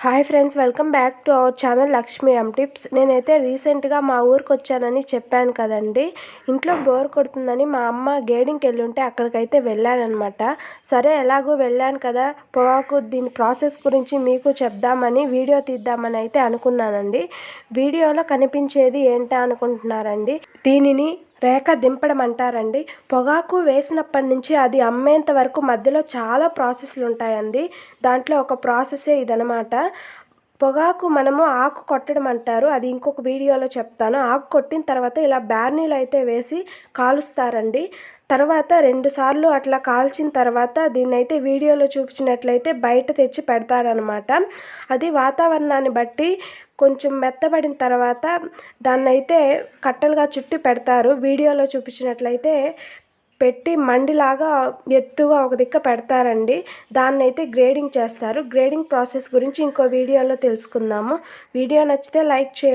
Hi friends, welcome back to our channel Lakshmi M tips. నేనైతే రీసెంట్గా మా ఊరికి వచ్చానని చెప్పాను కదండి. ఇంట్లో బోర్ కొడుతుందని మా అమ్మ గేడింగ్కి వెళ్ళి ఉంటే అక్కడికైతే వెళ్ళానమాట. సరే ఎలాగో వెళ్ళాను కదా, పొగాకు దీని ప్రాసెస్ గురించి మీకు చెప్దామని వీడియో తీద్దామని అయితే అనుకున్నానండి. వీడియోలో కనిపించేది ఏంటా అనుకుంటున్నారండి, దీనిని రేఖ దింపడం అంటారండి. పొగాకు వేసినప్పటి నుంచి అది అమ్మేంత వరకు మధ్యలో చాలా ప్రాసెస్లు ఉంటాయండి. దాంట్లో ఒక ప్రాసెసే ఇదనమాట. పొగాకు మనము ఆకు కొట్టడం అంటారు, అది ఇంకొక వీడియోలో చెప్తాను. ఆకు కొట్టిన తర్వాత ఇలా బ్యార్నీలు అయితే వేసి కాలుస్తారండి. తర్వాత 2 సార్లు అట్లా కాల్చిన తర్వాత దీన్ని అయితే వీడియోలో చూపించినట్లయితే బయట తెచ్చి పెడతారనమాట. అది వాతావరణాన్ని బట్టి కొంచెం మెత్తబడిన తర్వాత దాన్నైతే కట్టలుగా చుట్టి పెడతారు. వీడియోలో చూపించినట్లయితే పెట్టి మండిలాగా ఎత్తుగా ఒక దిక్క పెడతారండి. దాన్నైతే గ్రేడింగ్ చేస్తారు. గ్రేడింగ్ ప్రాసెస్ గురించి ఇంకో వీడియోలో తెలుసుకుందాము. వీడియో నచ్చితే లైక్ చేయండి.